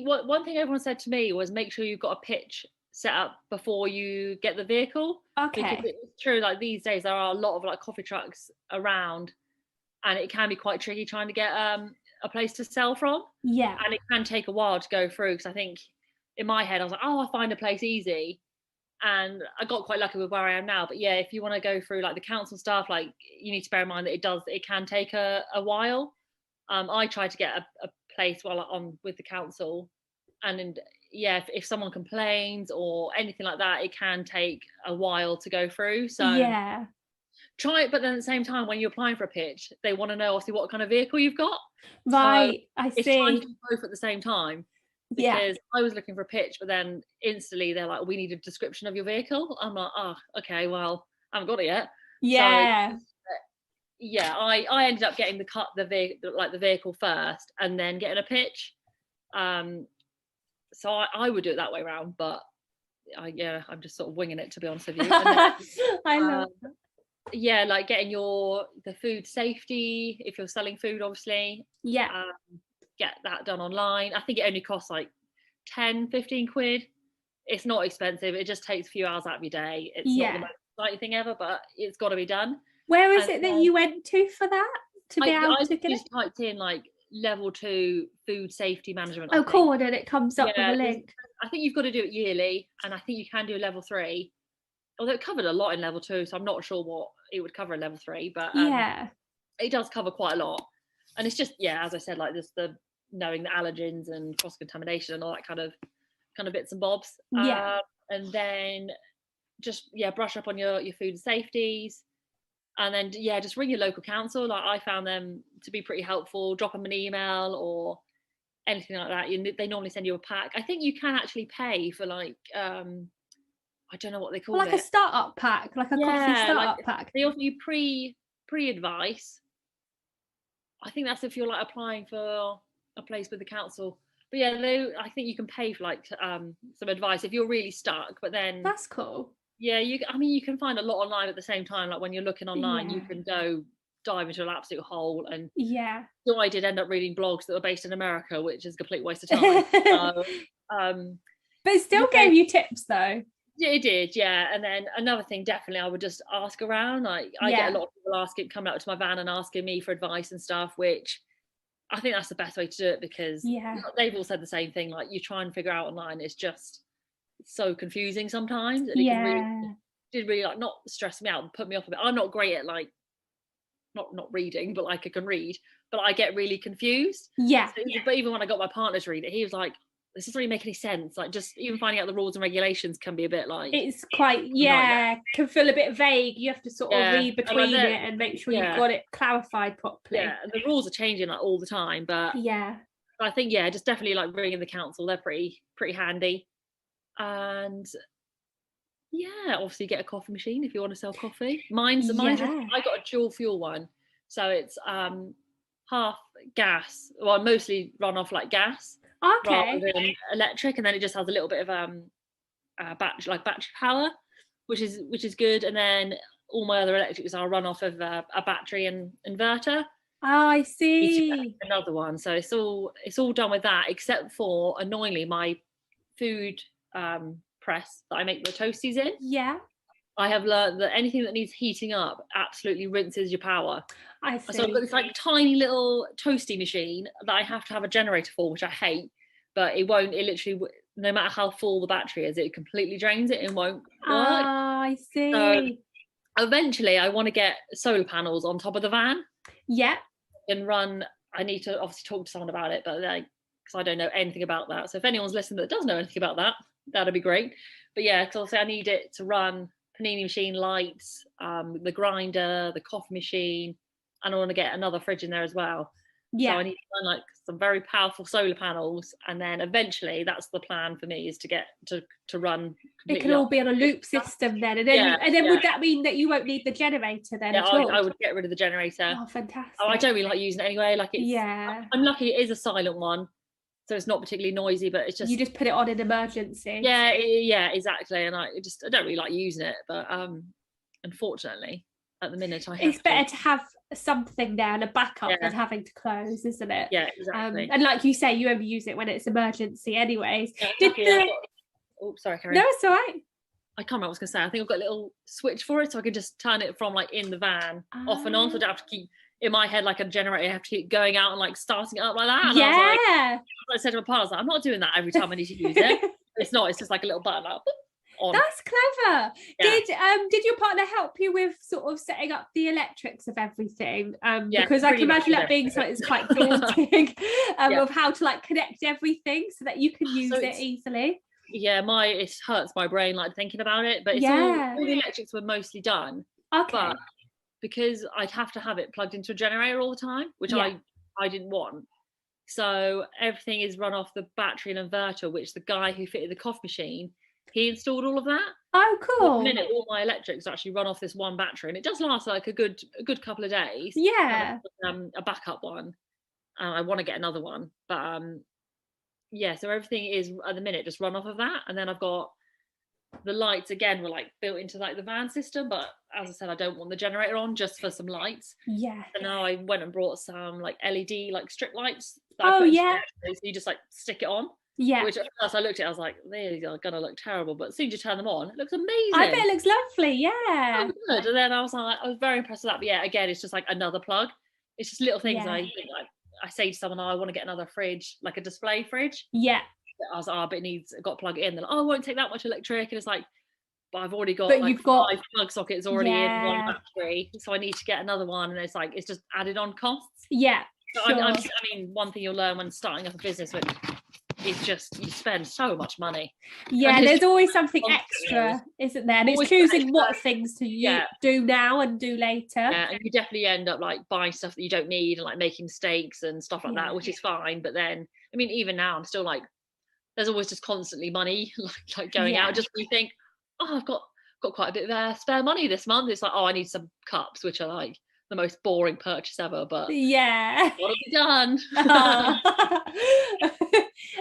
one thing everyone said to me was make sure you've got a pitch set up before you get the vehicle. Okay. Because it's true, like these days there are a lot of like coffee trucks around, and it can be quite tricky trying to get a place to sell from. Yeah. And it can take a while to go through, because I think in my head I was like, I'll find a place easy. And I got quite lucky with where I am now. But if you want to go through like the council stuff, like you need to bear in mind that it can take a while. I tried to get a place while I'm with the council, and if someone complains or anything like that, it can take a while to go through. So try it, but then at the same time, when you're applying for a pitch, they want to know obviously what kind of vehicle you've got. Right, so I see. It's trying to do both at the same time. Because I was looking for a pitch, but then instantly they're like, we need a description of your vehicle. I'm like, oh, okay, well, I haven't got it yet. Yeah. So, I ended up getting the vehicle first and then getting a pitch. So I would do it that way around, but I'm just sort of winging it, to be honest with you. And then, I love that. Like getting the food safety, if you're selling food, obviously. Get that done online. I think it only costs like 10-15 quid. It's not expensive. It just takes a few hours out of your day. It's not the most exciting thing ever, but it's got to be done. Where is it that you went to for that? To be able to get it? I just typed in like level 2 food safety management. Oh, cool. And then it comes up with a link. I think you've got to do it yearly, and I think you can do a level 3. Although it covered a lot in level 2, so I'm not sure what it would cover a level 3, but it does cover quite a lot. And it's just, as I said, like just the knowing the allergens and cross contamination and all that kind of bits and bobs. And then just brush up on your food safeties, and then just ring your local council. Like I found them to be pretty helpful. Drop them an email or anything like that. They normally send you a pack. I think you can actually pay for like I don't know what they call like it. Like a startup pack, like a coffee startup pack. They offer you pre-advice. I think that's if you're like applying for a place with the council. But I think you can pay for like some advice if you're really stuck. But then that's cool. Yeah, you can find a lot online at the same time. Like when you're looking online, you can go dive into an absolute hole. And so I did end up reading blogs that were based in America, which is a complete waste of time. So, but it still gave you tips though. Yeah, it did, and then another thing, definitely I would just ask around. I get a lot of people coming out to my van and asking me for advice and stuff, which I think that's the best way to do it, because they've all said the same thing. Like you try and figure out online, it's just so confusing sometimes, and it did really like not stress me out and put me off a bit. I'm not great at like not reading, but like I can read, but I get really confused. But even when I got my partner to read it, he was like, this doesn't really make any sense. Like just even finding out the rules and regulations can be a bit like, it's quite can feel a bit vague. You have to sort of read between it and make sure you've got it clarified properly. And the rules are changing like all the time, but I think just definitely like ringing the council, they're pretty handy. And obviously get a coffee machine if you want to sell coffee. Mine's I got a dual fuel one, so it's half gas, well mostly run off like gas rather than electric, and then it just has a little bit of battery power, which is good. And then all my other electrics are run off of a battery and inverter. I see. Another one, so it's all done with that, except for annoyingly my food press that I make the toasties in. I have learned that anything that needs heating up absolutely rinses your power. I see. So I've got this like tiny little toasty machine that I have to have a generator for, which I hate, but it literally, no matter how full the battery is, it completely drains it and won't work. I see. So eventually I want to get solar panels on top of the van. And run, I need to obviously talk to someone about it, but like, because I don't know anything about that. So if anyone's listening that does know anything about that, that'd be great. But because obviously I need it to run panini machine, lights, the grinder, the coffee machine, and I want to get another fridge in there as well. So I need to run like some very powerful solar panels, and then eventually that's the plan for me, is to get to run. It can all be on a loop system then, and then would that mean that you won't need the generator then? I would get rid of the generator. Oh, fantastic! I don't really like using it anyway. Like I'm lucky it is a silent one, so it's not particularly noisy, but it's just, you just put it on in emergency. Exactly. And I don't really like using it, but unfortunately at the minute it's better to have something there and a backup than having to close, isn't it? Exactly. And like you say, you only use it when it's emergency anyways. Sorry, Karen. No, it's all right. I can't remember what I was going to say. I think I've got a little switch for it, so I can just turn it from like in the van off and on, so I don't have to keep in my head like a generator. I have to keep going out and like starting it up like that. And I said to my partner, I was like, I'm not doing that every time I need to use it. It's not. It's just like a little button up. On. That's clever. Did your partner help you with sort of setting up the electrics of everything? Because I can imagine that being something that's quite daunting of how to like connect everything so that you can use it easily. It hurts my brain like thinking about it, but it's all the electrics were mostly done. But because I'd have to have it plugged into a generator all the time, which I didn't want. So everything is run off the battery and inverter, which the guy who fitted the coffee machine, he installed all of that. Oh, cool. At the minute, all my electrics actually run off this one battery, and it does last like a good couple of days. A backup one. I want to get another one, but so everything is at the minute just run off of that. And then I've got the lights again were like built into like the van system, but as I said, I don't want the generator on, just for some lights. So now I went and brought some like LED like strip lights so you just like stick it on. Which at first I looked at it, I was like, these are gonna look terrible, but as soon as you turn them on, it looks amazing. I bet it looks lovely. Oh, good. And then I was very impressed with that. But again, it's just like another plug. It's just little things. I think like I say to someone, I want to get another fridge, like a display fridge. I was like, but it needs got to plug it in. They're like, it won't take that much electric. And it's like, but I've already got but like you've got 5 plug sockets already in one battery, so I need to get another one, and it's just added on costs. Yeah, so sure. I mean, one thing you'll learn when starting up a business with is just you spend so much money. Yeah, there's always something extra, isn't there? And it's choosing what things to do now and do later. Yeah, and you definitely end up like buying stuff that you don't need and like making mistakes and stuff like that, which is fine. But then, I mean, even now I'm still like, there's always just constantly money like going out. Just when you think, oh, I've got quite a bit of spare money this month. It's like, oh, I need some cups, which are like the most boring purchase ever, but gotta be done.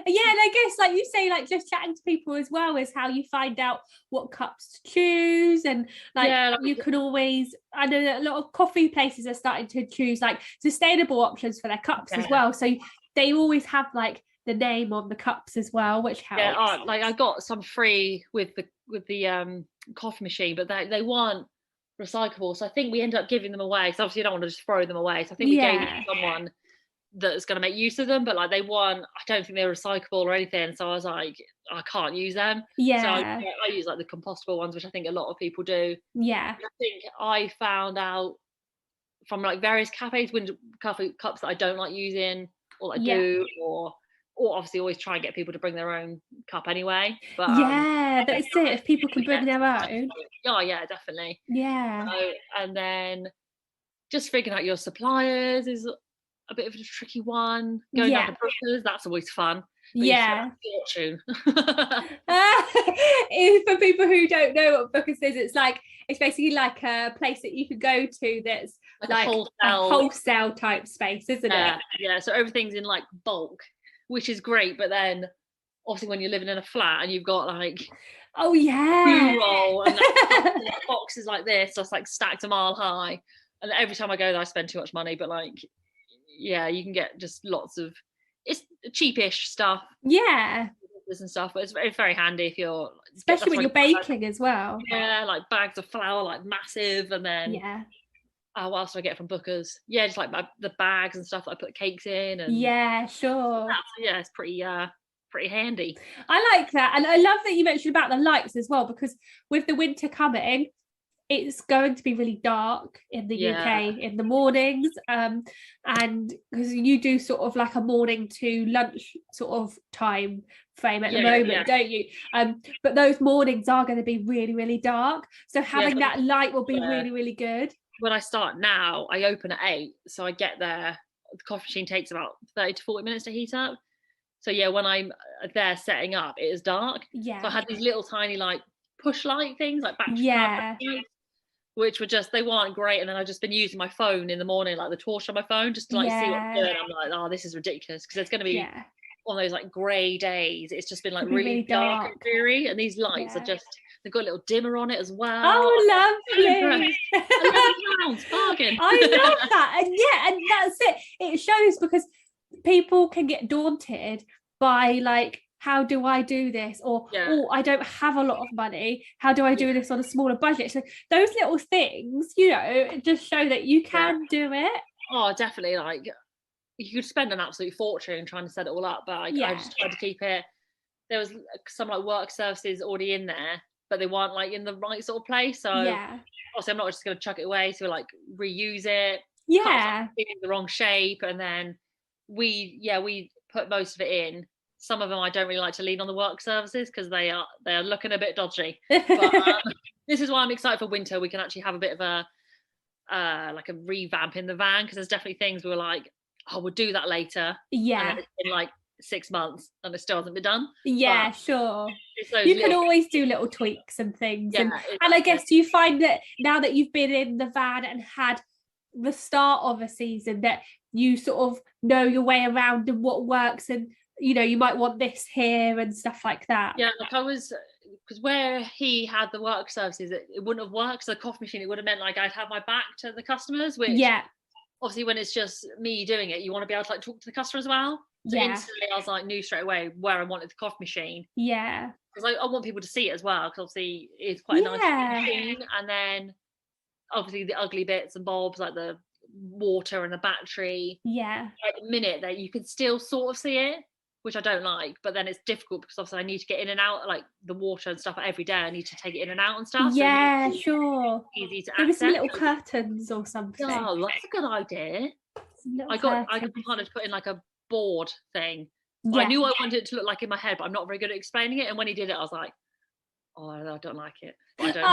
Yeah, and I guess like you say, like just chatting to people as well is how you find out what cups to choose, and you can always, I know that a lot of coffee places are starting to choose like sustainable options for their cups as well, so they always have like the name on the cups as well, which helps. Like I got some free with the coffee machine, but they weren't recyclable, so I think we ended up giving them away, so obviously you don't want to just throw them away, so I think we gave them to someone that's going to make use of them, but like they weren't, I don't think they were recyclable or anything, so I was like, I can't use them. So I use like the compostable ones, which I think a lot of people do. I think I found out from like various cafes coffee cups that I don't like using, or I do, or obviously always try and get people to bring their own cup anyway, but that's it, if people can bring their own. Definitely. So, and then just figuring out your suppliers is a bit of a tricky one. Going down to Brookers, that's always fun. Fortune. For people who don't know what Brookers is, it's basically like a place that you can go to that's like a wholesale type space, isn't it? Yeah, so everything's in like bulk, which is great, but then obviously when you're living in a flat and you've got like roll and like, boxes like this, so it's like stacked a mile high, and every time I go there I spend too much money, but like you can get just lots of, it's cheapish stuff and stuff, but it's very, very handy if you're, especially when you're baking as well. Like bags of flour, like massive, and then what else do I get from Booker's? Just like the bags and stuff that I put cakes in, and it's pretty handy. I like that, and I love that you mentioned about the lights as well, because with the winter coming, it's going to be really dark in the UK in the mornings, and because you do sort of like a morning to lunch sort of time frame at the moment, don't you? But those mornings are going to be really, really dark, so having that light will be really, really good. When I start now, I open at 8, so I get there, the coffee machine takes about 30 to 40 minutes to heat up, so when I'm there setting up, it is dark. So I had these little tiny like push light things, like battery which were just, they weren't great, and then I've just been using my phone in the morning, like the torch on my phone, just to like see what I'm doing. I'm like, oh, this is ridiculous, because it's going to be one of those like grey days. It's just been like really dark and dreary, and these lights are just, they've got a little dimmer on it as well. Oh, lovely. £11, bargain. I love that. And that's it. It shows, because people can get daunted by like, how do I do this? Or, oh, I don't have a lot of money. How do I do this on a smaller budget? So those little things, just show that you can do it. Oh, definitely. Like, you could spend an absolute fortune trying to set it all up, but I just tried to keep it. There was some like work services already in there, but they weren't like in the right sort of place. So obviously I'm not just going to chuck it away. So like reuse it. In the wrong shape, and then we put most of it in. Some of them I don't really like to lean on the work services, because they're looking a bit dodgy. But this is why I'm excited for winter. We can actually have a bit of a like a revamp in the van, because there's definitely things we were like, oh, we'll do that later. And it's been like 6 months and it still hasn't been done. Sure. You can always do little tweaks and things. And I guess, do you find that now that you've been in the van and had the start of a season, that you sort of know your way around and what works, and you might want this here and stuff like that? Like I was, because where he had the work services, it wouldn't have worked. So the coffee machine, it would have meant like I'd have my back to the customers, which obviously when it's just me doing it, you want to be able to like talk to the customer as well. So instantly I was like, knew straight away where I wanted the coffee machine. Because I want people to see it as well, because obviously it's quite a nice machine. And then obviously the ugly bits and bobs, like the water and the battery. At the minute that you can still sort of see it, which I don't like, but then it's difficult because obviously I need to get in and out, like the water and stuff every day. I need to take it in and out and stuff. Yeah, so sure. Easy to Maybe access. some little curtains or something. Oh, that's a good idea. I got my partner to put in like a board thing. Yeah. I knew I wanted it to look like in my head, but I'm not very good at explaining it. And when he did it, I was like, oh, I don't like it. But I don't.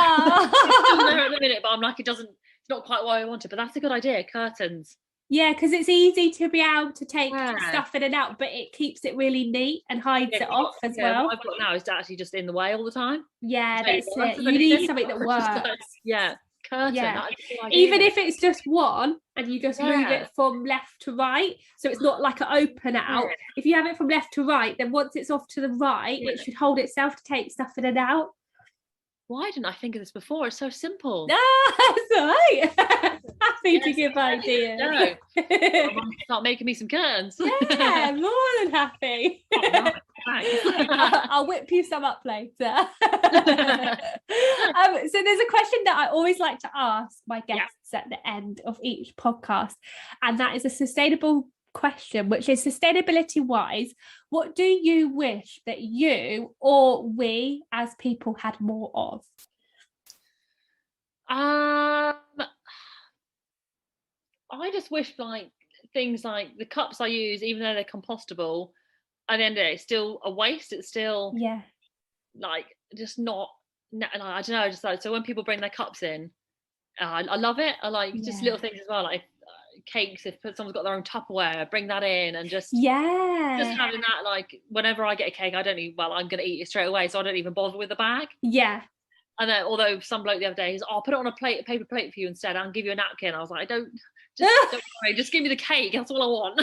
It's still there at the minute, but I'm like, it's not quite what I wanted. But that's a good idea. Curtains. Yeah, because it's easy to be able to take stuff in and out, but it keeps it really neat and hides it off as well. What I've got now is actually just in the way all the time. Yeah, that's it. You need something that works. Yeah, curtain. Yeah. Even if it's just one and you just move it from left to right, so it's not like an open out. If you have it from left to right, then once it's off to the right, it should hold itself to take stuff in and out. Why didn't I think of this before? It's so simple. That's all right. Happy to give ideas. No. Start making me some curtains. Yeah, more than happy. I'll whip you some up later. So there's a question that I always like to ask my guests at the end of each podcast, and that is a sustainable question, which is sustainability wise, what do you wish that you or we as people had more of? I just wish like things like the cups I use, even though they're compostable, at the end of the day, it's still a waste. It's still like just not. I don't know. Just like, so when people bring their cups in, I love it. I like just little things as well, like cakes. If someone's got their own Tupperware, bring that in, and just having that. Like whenever I get a cake, I'm gonna eat it straight away, so I don't even bother with the bag. Yeah. And then, although some bloke the other day, I'll put it on a paper plate for you instead. I'll give you a napkin. I was like, don't worry, just give me the cake. That's all I want.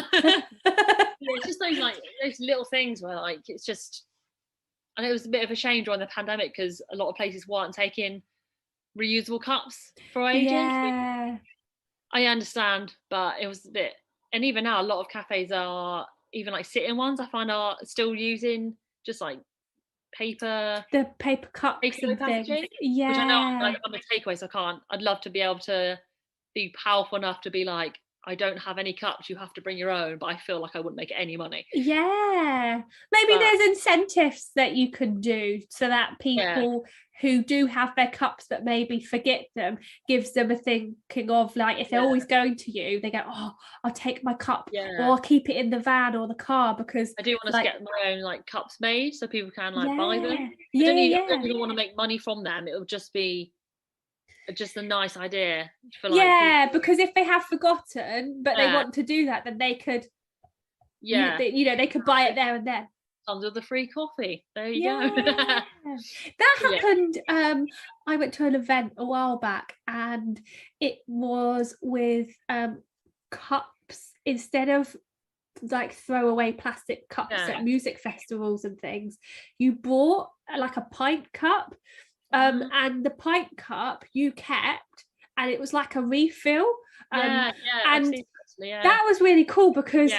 It's just those little things where like it's just, and it was a bit of a shame during the pandemic because a lot of places weren't taking reusable cups for ages. Yeah. I understand, but it was a bit, and even now a lot of cafes are, even like sit-in ones, I find are still using just like paper cups and packaging. Yeah. Which I know like I'm a takeaway, so I can't. I'd love to be able to be powerful enough to be like, I don't have any cups, you have to bring your own, but I feel like I wouldn't make any money. Yeah. Maybe there's incentives that you can do so that people who do have their cups but maybe forget them, gives them a thinking of like, if they're always going to you, they go, oh, I'll take my cup or I'll keep it in the van or the car, because I do want to get my own like cups made so people can like buy them. I don't even want to make money from them. It'll just be just a nice idea for like because if they have forgotten but they want to do that, then they could they could buy it there and then. Comes with the free coffee. There you go. That happened. I went to an event a while back and it was with cups. Instead of like throwaway plastic cups at music festivals and things, you bought like a pint cup. And the pint cup you kept, and it was like a refill. And that was really cool because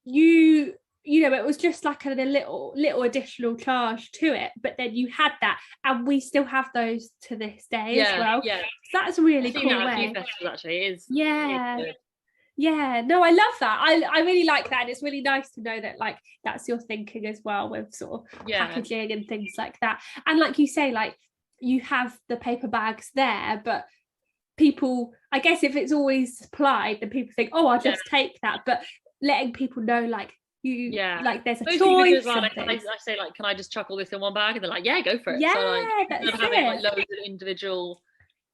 it was just like a little additional charge to it, but then you had that, and we still have those to this day as well. So that's a really cool way. Actually, it is. Yeah, no, I love that. I really like that, and it's really nice to know that like that's your thinking as well with sort of packaging and things like that. And like you say, like you have the paper bags there, but people, I guess if it's always supplied, then people think, oh, I'll just take that. But letting people know like like there's a choice. Well, I say like, can I just chuck all this in one bag? And they're like, yeah, go for it. Yeah, so like, that's instead of having like loads of individual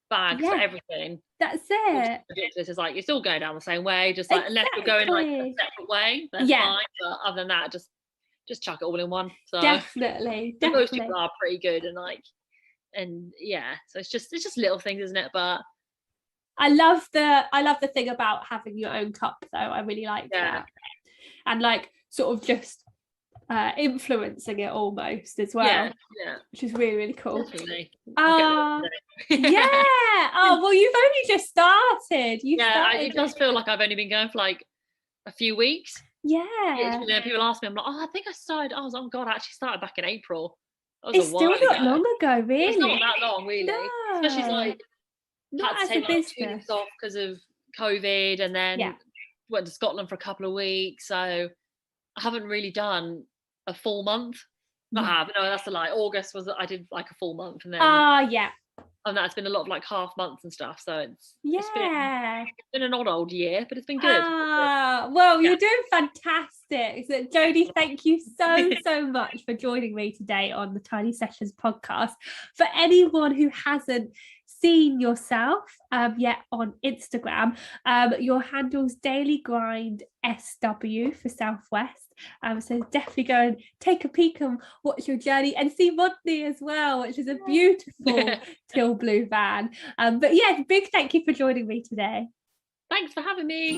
bags for everything. That's it. Ridiculous. It's like it's all going down the same way. Just like unless you're going like a separate way, that's fine. But other than that, just chuck it all in one. So definitely. Most people are pretty good and so it's just little things, isn't it? But I love the thing about having your own cup though. I really like that, and like sort of just influencing it almost as well, which is really, really cool. Definitely. Oh well, you've only just started. It does feel like I've only been going for like a few weeks. People ask me, I'm like, I think I started. I actually started back in April. It's still not long ago, really. It's not that long, really. No. Especially like not had to take like 2 weeks off because of COVID, and then went to Scotland for a couple of weeks. So I haven't really done a full month. No, that's a lie. August I did like a full month, and then and that's been a lot of like half months and stuff. So it's been an odd year, but it's been good. Well, you're doing fantastic. So, Jodie, thank you so much for joining me today on the Tiny Sessions podcast. For anyone who hasn't seen yourself yet on Instagram, your handle's Daily Grind SW for Southwest. So definitely go and take a peek and watch your journey, and see Rodney as well, which is a beautiful teal blue van. But big thank you for joining me today. Thanks for having me.